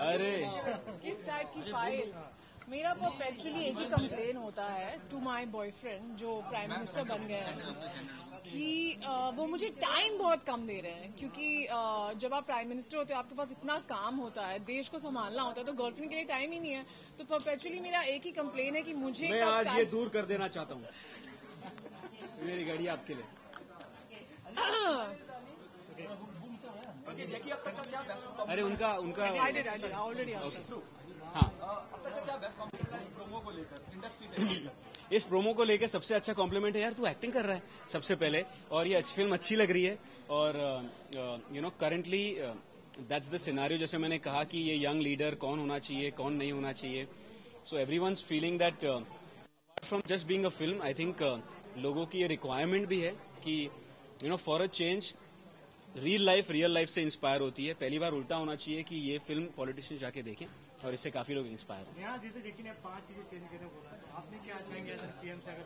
अरे किस टाइप की फाइल? मेरा परपेचुअली एक ही कंप्लेन होता है टू माय बॉयफ्रेंड जो प्राइम मिनिस्टर बन गए हैं कि वो मुझे टाइम बहुत कम दे रहे हैं, क्योंकि जब आप प्राइम मिनिस्टर होते हो आपके पास इतना काम होता है, देश को संभालना होता है, तो गर्लफ्रेंड के लिए टाइम ही नहीं है। तो परपेचुअली मेरा एक ही कंप्लेन है कि मुझे मैं आज ये दूर कर देना चाहता हूँ। मेरी घड़ी आपके लिए। जैकी, अब तक का क्या बेस्ट अरे उनका ऑलरेडी हाँ, अब तक का क्या बेस्ट कॉम्प्लीमेंट है इस प्रोमो को लेकर इंडस्ट्री से? इस प्रोमो को लेकर सबसे अच्छा कॉम्प्लीमेंट है यार, तू एक्टिंग कर रहा है सबसे पहले, और ये अच्छी फिल्म अच्छी लग रही है। और करंटली दैट्स द सिनारियो, जैसे मैंने कहा कि ये यंग लीडर कौन होना चाहिए, कौन नहीं होना चाहिए। So everyone's feeling that apart from just being a film, I think लोगों की ये रिक्वायरमेंट भी है कि for a change real life से इंस्पायर होती है। पहली बार उल्टा होना चाहिए कि ये फिल्म पॉलिटिशियन जाके देखें, और इससे काफी लोग इंस्पायर हैं। यहाँ जैसे देखिए ने 5 चीजें चेंज करने बोला है, आपने क्या चाहेंगे पीएम से अगर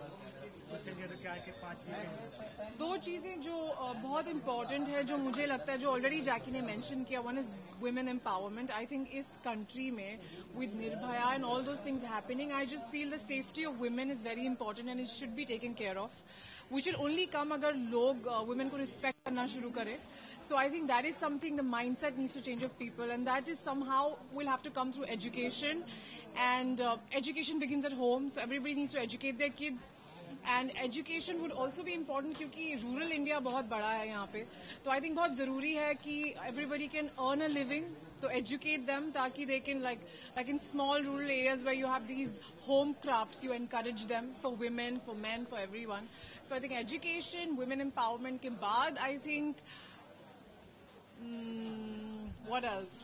क्वेश्चन किया तो क्या है कि 5 चीजें? 2 चीजें जो बहुत इंपॉर्टेंट है, जो मुझे लगता है, जो ऑलरेडी जैकी ने मेंशन किया, one is women empowerment. I think इस कंट्री में with Nirbhaya and all those things happening, I just feel the safety of women is very important and it should be taken care of, which will only come अगर लोग women को respect करना शुरू करें। So I think that is something, the mindset needs to change of people, and that is somehow will have to come through education, and education begins at home, so everybody needs to educate their kids. And education would also be important क्योंकि rural India बहुत बड़ा है यहाँ पे, तो I think बहुत जरूरी है कि everybody can earn a living, तो educate them ताकि they can like in small rural areas where you have these home crafts, you encourage them, for women, for men, for everyone. So I think education, women empowerment के बाद I think what else?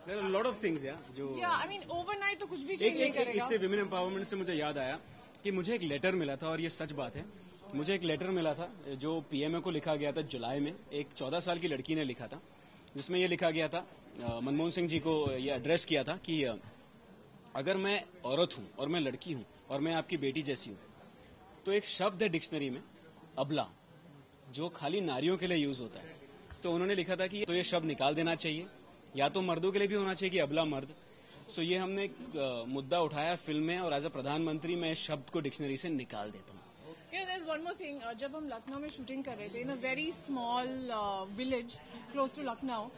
There are a lot of things, जो I mean overnight तो कुछ भी change नहीं करेगा। इससे women empowerment से मुझे याद आया कि मुझे एक लेटर मिला था, और ये सच बात है। मुझे एक लेटर मिला था जो पीएमओ को लिखा गया था जुलाई में, एक 14 साल की लड़की ने लिखा था, जिसमें ये लिखा गया था, मनमोहन सिंह जी को ये एड्रेस किया था कि अगर मैं औरत हूं और मैं लड़की हूं और मैं आपकी बेटी जैसी हूं, तो एक शब्द है डिक्शनरी में, अबला, जो खाली नारियों के लिए यूज होता है। तो उन्होंने लिखा था कि तो ये शब्द निकाल देना चाहिए, या तो मर्दों के लिए भी होना चाहिए कि अबला मर्द। सो ये हमने एक मुद्दा उठाया फिल्म में, और एज अ प्रधानमंत्री मैं इस शब्द को डिक्शनरी से निकाल देता हूँ। There's one more thing. जब हम लखनऊ में शूटिंग कर रहे थे, in a very small village close to Lucknow,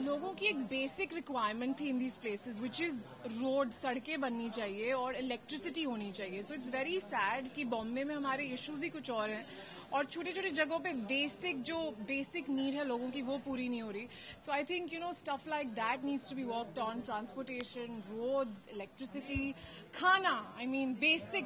लोगों की एक बेसिक रिक्वायरमेंट थी in these places, which is road, सड़कें बननी चाहिए और इलेक्ट्रिसिटी होनी चाहिए। सो इट्स वेरी सैड कि बॉम्बे में हमारे इश्यूज ही कुछ और हैं, और छोटी छोटी जगहों पे बेसिक नीड है लोगों की, वो पूरी नहीं हो रही। So I think stuff like that needs to be worked on, transportation, roads, electricity, खाना, आई मीन बेसिक